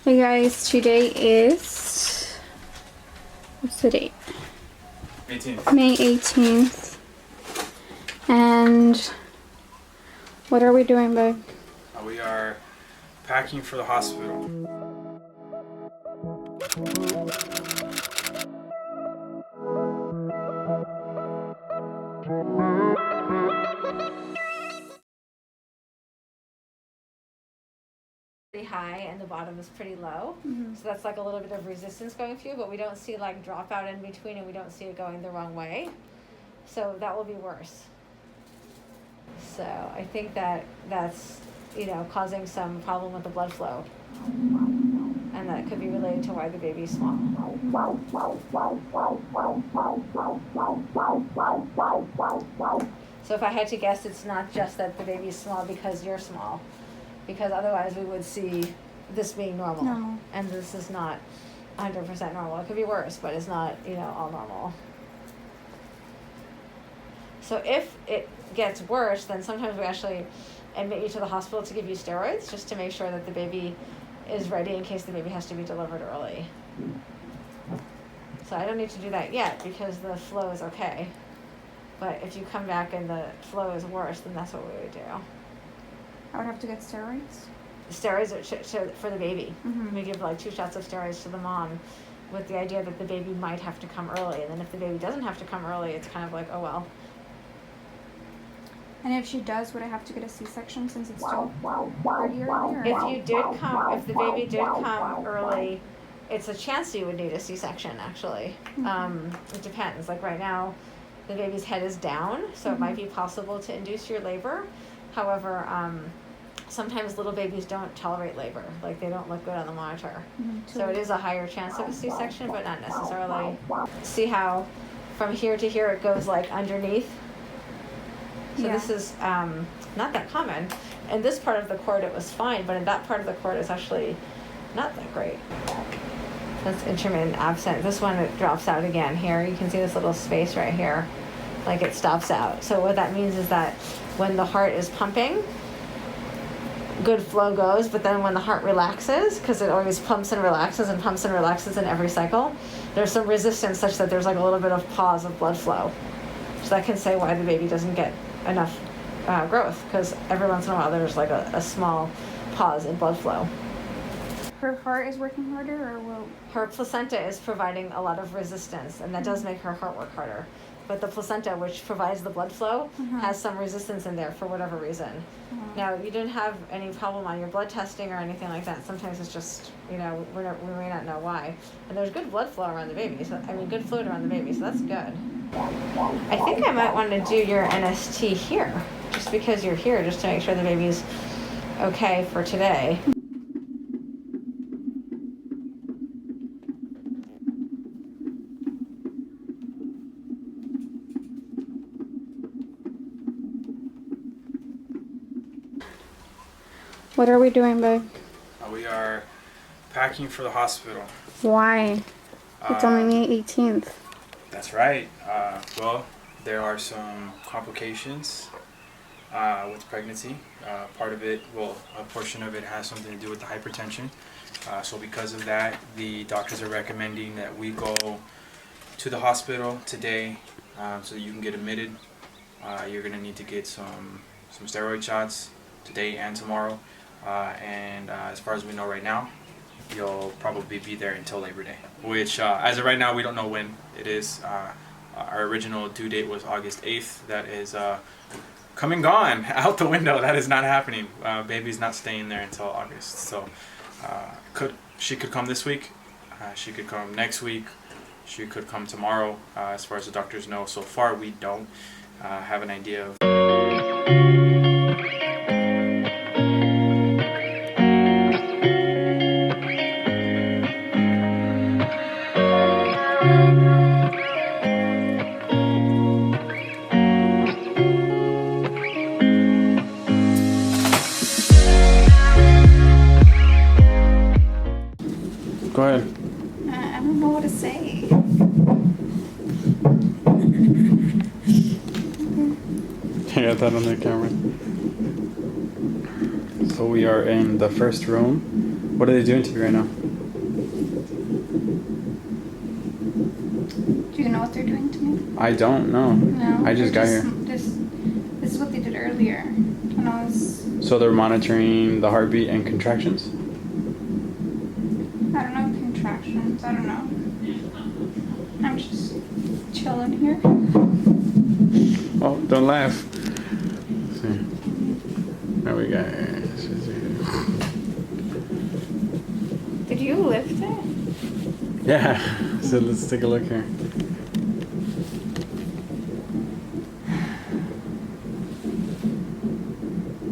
Hey guys, today is, what's the date? 18th. May 18th. And what are we doing, babe? We are packing for the hospital. Pretty high and the bottom is pretty low, so that's like a little bit of resistance going through, but we don't see like dropout in between, and we don't see it going the wrong way, so that will be worse. So I think that's causing some problem with the blood flow, and that could be related to why the baby's small. So if I had to guess, it's not just that the baby's small because you're small, because otherwise we would see this being normal. No. And this is not 100% normal. It could be worse, but it's not, all normal. So if it gets worse, then sometimes we actually admit you to the hospital to give you steroids, just to make sure that the baby is ready in case the baby has to be delivered early. So I don't need to do that yet because the flow is okay. But if you come back and the flow is worse, then that's what we would do. I would have to get steroids? Steroids for the baby. Mm-hmm. We give like 2 shots of steroids to the mom with the idea that the baby might have to come early. And then if the baby doesn't have to come early, it's kind of like, oh well. And if she does, would I have to get a C-section since it's still pretty early? Or? If the baby did come early, it's a chance you would need a C-section actually. Mm-hmm. It depends. Like right now, the baby's head is down, so it might be possible to induce your labor. However, sometimes little babies don't tolerate labor. Like they don't look good on the monitor. So it is a higher chance of a C-section, but not necessarily. See how from here to here it goes like underneath? So Yeah. this is not that common. In this part of the cord it was fine, but in that part of the cord it's actually not that great. That's intermittent absent. This one, it drops out again here. You can see this little space right here, like it stops out. So what that means is that when the heart is pumping, good flow goes, but then when the heart relaxes, because it always pumps and relaxes in every cycle, there's some resistance such that there's like a little bit of pause of blood flow. So that can say why the baby doesn't get enough growth, because every once in a while there's like a small pause in blood flow. Her heart is working harder, or will... Her placenta is providing a lot of resistance, and that does make her heart work harder. But the placenta, which provides the blood flow, has some resistance in there for whatever reason. Now, you didn't have any problem on your blood testing or anything like that. Sometimes it's just, we may not know why. And there's good blood flow around the baby, good fluid around the baby, so that's good. I think I might want to do your NST here, just because you're here, just to make sure the baby's okay for today. What are we doing, babe? We are packing for the hospital. Why? It's only May 18th. That's right. Well, there are some complications with pregnancy. Part of it, a portion of it has something to do with the hypertension. So because of that, the doctors are recommending that we go to the hospital today so that you can get admitted. You're going to need to get some steroid shots today and tomorrow. And as far as we know right now, you'll probably be there until Labor Day, which as of right now we don't know when it is. Our original due date was August 8th. That is come and gone, out the window. That is not happening. Baby's not staying there until August. So she could come this week, she could come next week, she could come tomorrow. As far as the doctors know, so far we don't have an idea of. Go ahead. I don't know what to say. I got that on the camera. So we are in the first room. What are they doing to you right now? Do you know what they're doing to me? I don't know. No. I just got here. This is what they did earlier when I was. So they're monitoring the heartbeat and contractions? I don't know, contractions. I don't know. I'm just chilling here. Oh, don't laugh. Let's see. There we go. Did you lift it? Yeah. So let's take a look here.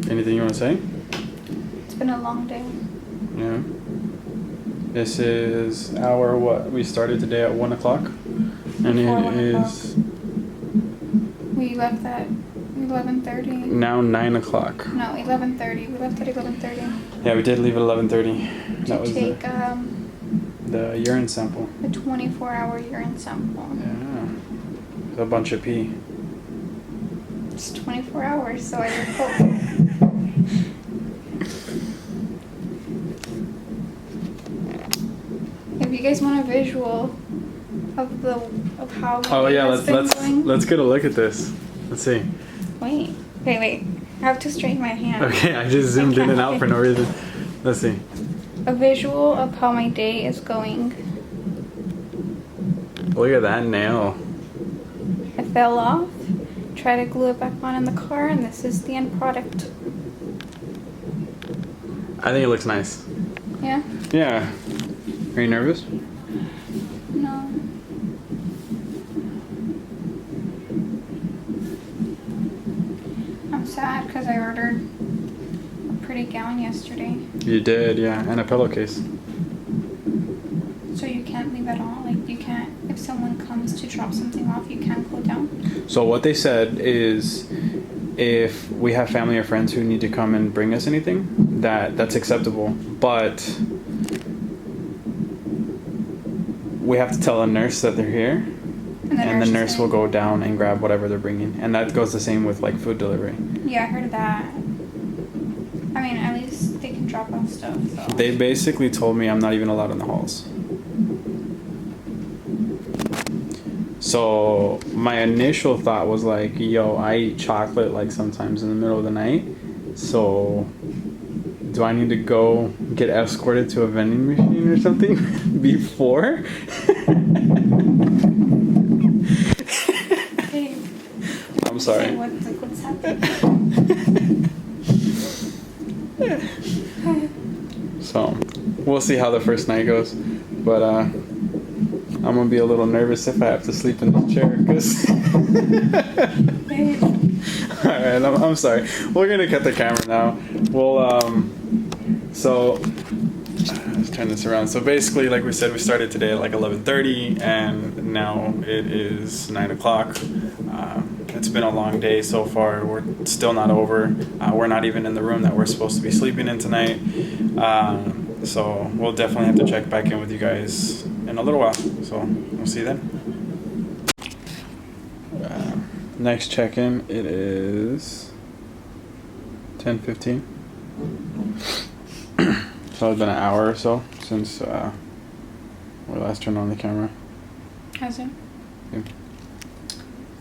Anything you want to say? It's been a long day. Yeah. This is our what? We started today at 1 o'clock. And Before it 1 is We left at 11:30. now 9 o'clock. No, 11:30. We left at 11:30 Yeah, we did leave at 11:30. That to was take the urine sample. the 24-hour urine sample. Yeah. It's a bunch of pee. It's 24 hours, so I would hope. If you guys want a visual of how my Oh day yeah, has been going. let's get a look at this. Let's see. Wait. I have to straighten my hand. Okay, I just zoomed in and out for no reason. Let's see. A visual of how my day is going. Look at that nail. I fell off, tried to glue it back on in the car, and this is the end product. I think it looks nice. Yeah? Yeah. Are you nervous? No. I'm sad because I ordered a pretty gown yesterday. You did, yeah, and a pillowcase. So you can't leave at all? Like, you can't, if someone comes to drop something off, you can't go down? So what they said is, if we have family or friends who need to come and bring us anything, that's acceptable. But we have to tell a nurse that they're here, and the nurse will go down and grab whatever they're bringing. And that goes the same with like food delivery. Yeah, I heard that. I mean, at least they can drop off stuff. So. They basically told me I'm not even allowed in the halls. So my initial thought was like, yo, I eat chocolate like sometimes in the middle of the night. So do I need to go get escorted to a vending machine or something before? Hey, I'm sorry. What's happening? So we'll see how the first night goes. But I'm gonna be a little nervous if I have to sleep in this chair, cause. Alright, I'm sorry. We're gonna cut the camera now. We'll so let's turn this around. So basically, like we said, we started today at like 11:30, and now it is 9 o'clock. It's been a long day so far. We're still not over. We're not even in the room that we're supposed to be sleeping in tonight. So we'll definitely have to check back in with you guys in a little while. So we'll see you then. Next check-in, it is 10:15. So it's been an hour or so since we last turned on the camera. Has it? Yeah.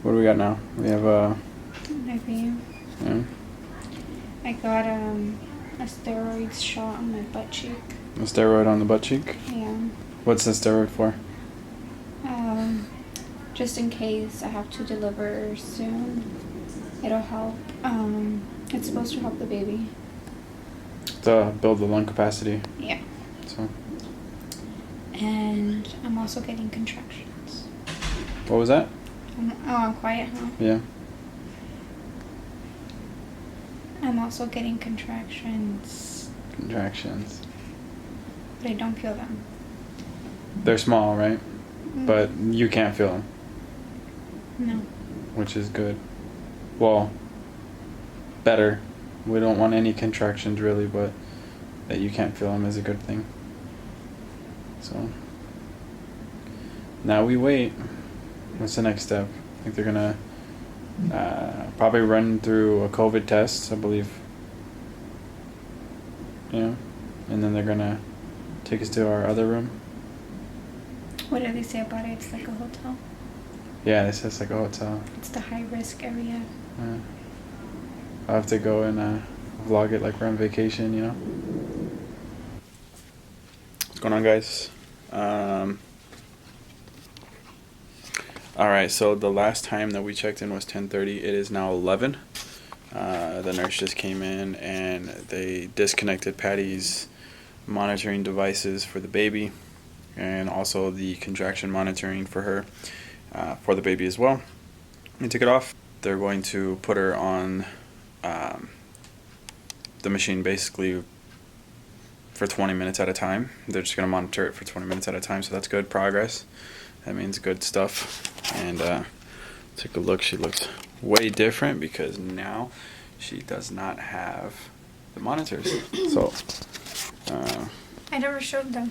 What do we got now? We have Maybe. yeah, I got a steroid shot on my butt cheek. a steroid on the butt cheek. Yeah. What's the steroid for? Just in case I have to deliver soon, it'll help. It's supposed to help the baby. To build the lung capacity. Yeah. So. And I'm also getting contractions. What was that? I'm quiet, huh? Yeah. I'm also getting contractions, Contractions. but I don't feel them. They're small, right? But you can't feel them. No. Which is good. Well, better. We don't want any contractions really, but that you can't feel them is a good thing. So now we wait. What's the next step? I think they're gonna probably run through a COVID test, I believe. Yeah, and then they're gonna take us to our other room. What do they say about it? It's like a hotel. Yeah, it says like a hotel. It's the high risk area. Yeah. I'll have to go and vlog it like we're on vacation, you know? What's going on, guys? Alright, so the last time that we checked in was 10:30. It is now 11. The nurse just came in and they disconnected Patty's monitoring devices for the baby and also the contraction monitoring for her, for the baby as well. They took it off. They're going to put her on the machine basically for 20 minutes at a time. They're just going to monitor it for 20 minutes at a time, so that's good progress. That means good stuff. And take a look. She looks way different because now she does not have the monitors. So I never showed them.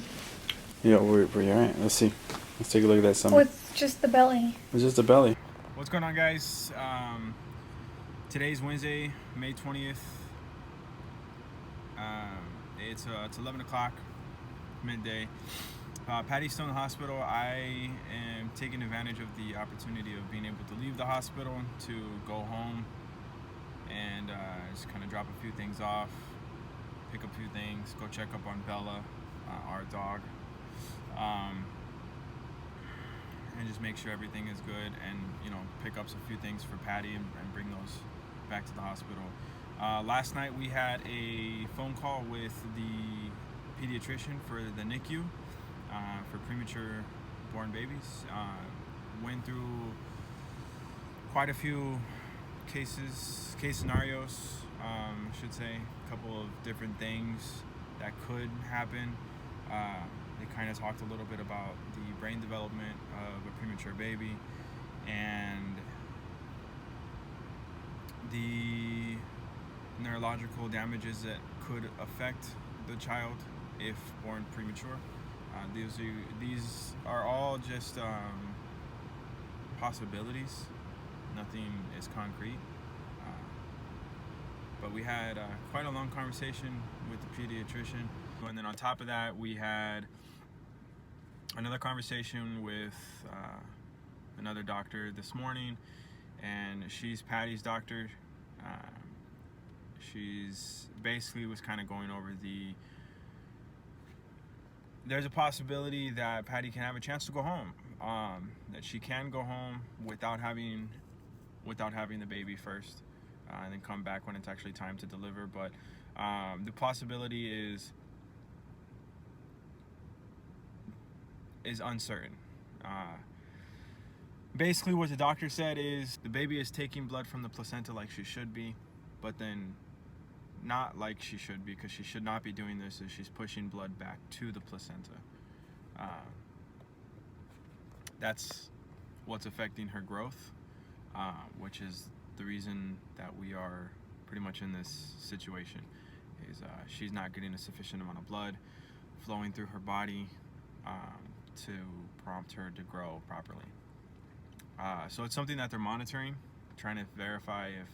yeah, we're alright. Let's see. Let's take a look at that stomach. With just the belly. It's just the belly. What's going on, guys? Today's Wednesday, May 20th. It's 11 o'clock, midday. Patty's still in the hospital. I am taking advantage of the opportunity of being able to leave the hospital to go home and just kind of drop a few things off, pick up a few things, go check up on Bella, our dog, and just make sure everything is good, and pick up a few things for Patty and bring those back to the hospital. Last night we had a phone call with the pediatrician for the NICU for premature born babies. Went through quite a few case scenarios, I should say, a couple of different things that could happen. They kind of talked a little bit about the brain development of a premature baby and the neurological damages that could affect the child if born premature. These are all just possibilities. Nothing is concrete. But we had quite a long conversation with the pediatrician. And then on top of that, we had another conversation with another doctor this morning, and she's Patty's doctor. She's basically was kind of going over there's a possibility that Patty can have a chance to go home, that she can go home without having the baby first, and then come back when it's actually time to deliver. But the possibility is uncertain. Basically what the doctor said is the baby is taking blood from the placenta like she should be, but then not like she should be, because she should not be doing this, is she's pushing blood back to the placenta. That's what's affecting her growth, which is the reason that we are pretty much in this situation, is she's not getting a sufficient amount of blood flowing through her body to prompt her to grow properly. So it's something that they're monitoring, trying to verify if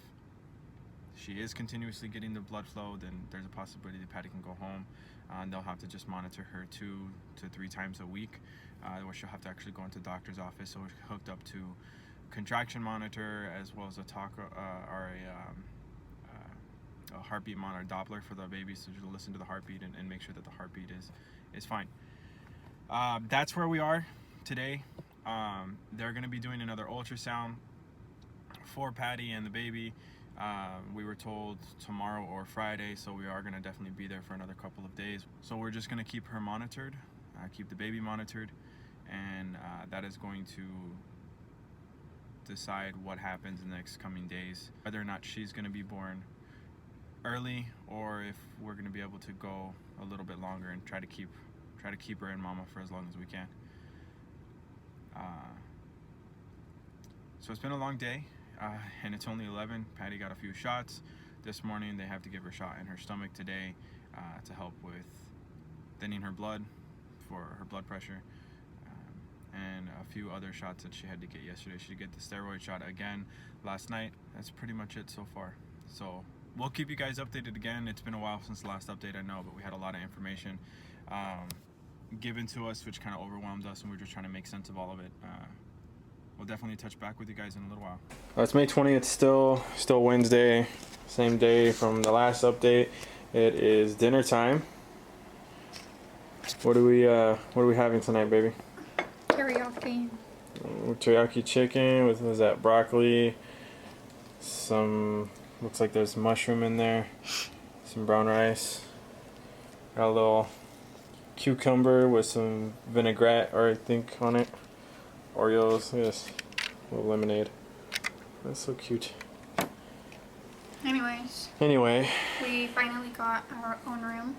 she is continuously getting the blood flow, then there's a possibility that Patty can go home. And they'll have to just monitor her 2 to 3 times a week, where she'll have to actually go into the doctor's office. So we're hooked up to contraction monitor, as well as a heartbeat monitor, Doppler for the baby, so she'll listen to the heartbeat and make sure that the heartbeat is fine. That's where we are today. They're going to be doing another ultrasound for Patty and the baby. We were told tomorrow or Friday, so we are going to definitely be there for another couple of days. So we're just going to keep her monitored, keep the baby monitored, and that is going to decide what happens in the next coming days, whether or not she's going to be born early, or if we're going to be able to go a little bit longer and try to keep her in mama for as long as we can. So it's been a long day, and it's only 11. Patty got a few shots this morning. They have to give her a shot in her stomach today to help with thinning her blood for her blood pressure, and a few other shots that she had to get yesterday. She did get the steroid shot again last night. That's pretty much it so far. So we'll keep you guys updated again. It's been a while since the last update, I know, but we had a lot of information. given to us, which kind of overwhelmed us, and we're just trying to make sense of all of it. We'll definitely touch back with you guys in a little while. It's May 20th, still Wednesday, same day from the last update. It is dinner time. What are we having tonight, baby? Teriyaki. Teriyaki chicken with, what is that, broccoli, some, looks like there's mushroom in there, some brown rice, got a little cucumber with some vinaigrette, or I think, on it, Oreos, yes, a little lemonade. That's so cute. Anyway, we finally got our own room.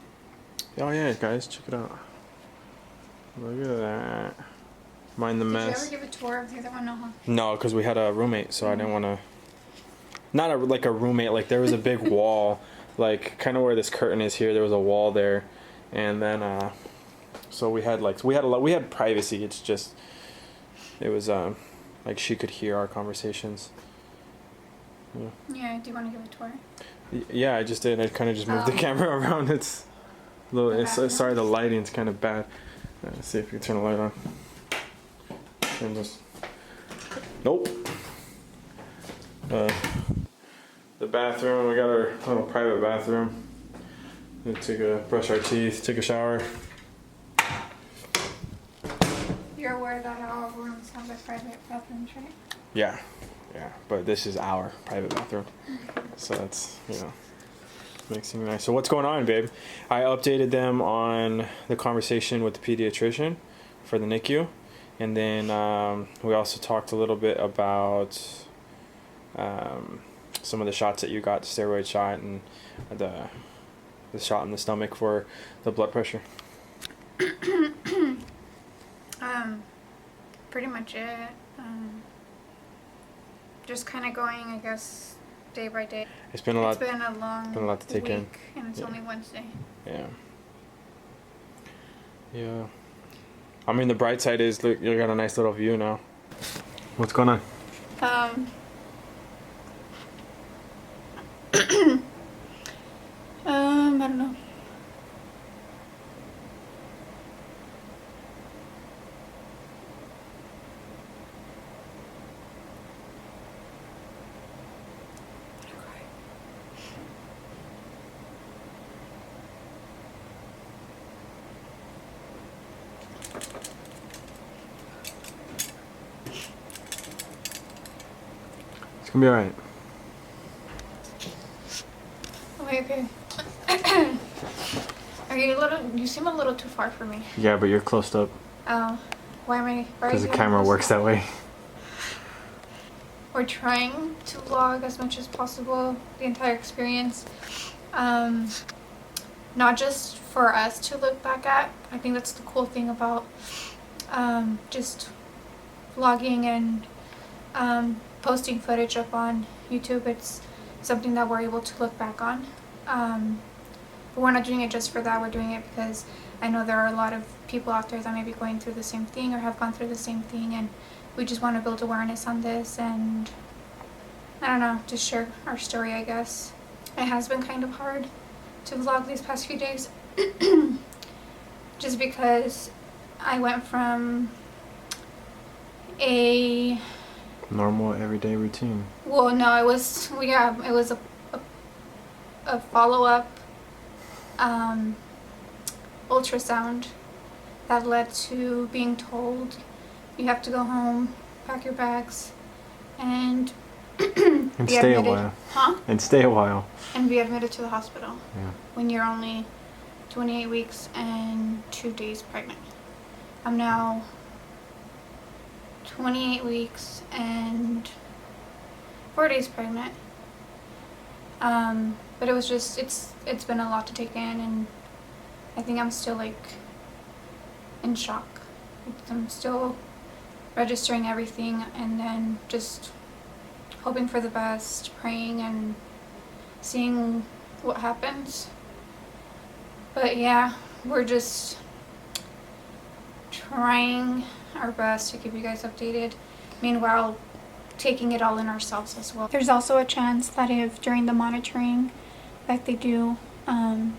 Oh yeah, guys, check it out. Look at that. Mind the mess. Did you ever give a tour of the other one? No, huh? No, because we had a roommate, so I didn't want to. Not like a roommate. Like there was a big wall, like kind of where this curtain is here. There was a wall there, and then so we had we had privacy. It's just it was like she could hear our conversations. Yeah. Yeah. Do you want to give a tour? Yeah, I just did. I kind of just moved the camera around. It's a little. Sorry, the lighting's kind of bad. Let's see if you can turn the light on. And just nope. The bathroom. We got our little private bathroom. We brush our teeth, take a shower. You're aware that all rooms have their private bathrooms, right? Yeah, but this is our private bathroom, so that's makes things nice. So what's going on, babe? I updated them on the conversation with the pediatrician for the NICU, and then we also talked a little bit about some of the shots that you got, the steroid shot and the shot in the stomach for the blood pressure. Pretty much it. Just kind of going, I guess, day by day. It's been a lot. It's been a lot to take in, and it's only Wednesday. Yeah. I mean, the bright side is, look, you got a nice little view now. What's going on? I don't know. It's gonna be alright. Okay. You seem a little too far for me. Yeah, but you're close up. Oh. Why am I? Because the camera works that way. We're trying to vlog as much as possible, the entire experience. Not just for us to look back at. I think that's the cool thing about just vlogging and posting footage up on YouTube. It's something that we're able to look back on. But we're not doing it just for that. We're doing it because I know there are a lot of people out there that may be going through the same thing or have gone through the same thing, and we just want to build awareness on this and, I don't know, just share our story, I guess. It has been kind of hard to vlog these past few days just because I went from a normal everyday routine. Well, no, it was a follow-up ultrasound that led to being told you have to go home, pack your bags, and and be stay admitted. a while. Huh? And stay a while. And be admitted to the hospital. Yeah. When you're only 28 weeks and 2 days pregnant. I'm now 28 weeks and 4 days pregnant. But it was just, it's been a lot to take in, and I think I'm still like in shock. I'm still registering everything and then just hoping for the best, praying and seeing what happens. But yeah, we're just trying our best to keep you guys updated. Meanwhile, taking it all in ourselves as well. There's also a chance that if during the monitoring that they do on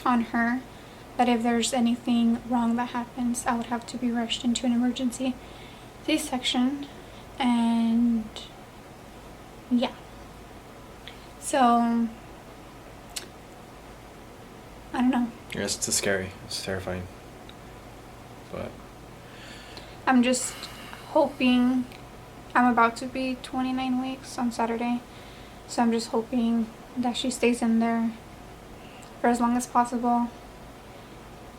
her, that if there's anything wrong that happens, I would have to be rushed into an emergency C-section. And yeah. So I don't know. Yes, it's scary. It's terrifying. But I'm just hoping. I'm about to be 29 weeks on Saturday. So I'm just hoping that she stays in there for as long as possible.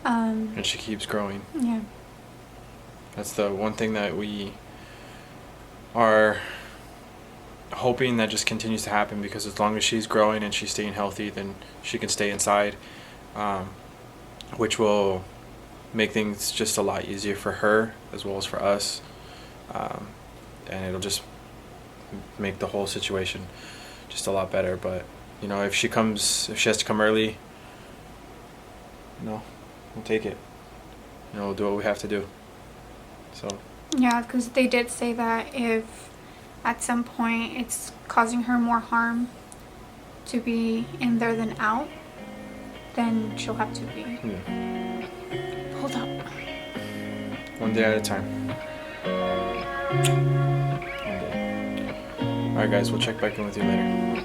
and she keeps growing. Yeah. That's the one thing that we are hoping that just continues to happen, because as long as she's growing and she's staying healthy, then she can stay inside, which will make things just a lot easier for her as well as for us, and it'll just make the whole situation just a lot better. But you know, if she has to come early, you know, we'll take it. You know, we'll do what we have to do. So Yeah, because they did say that if at some point it's causing her more harm to be in there than out, then she'll have to be pulled out. one day at a time. One day. All right, guys, we'll check back in with you later.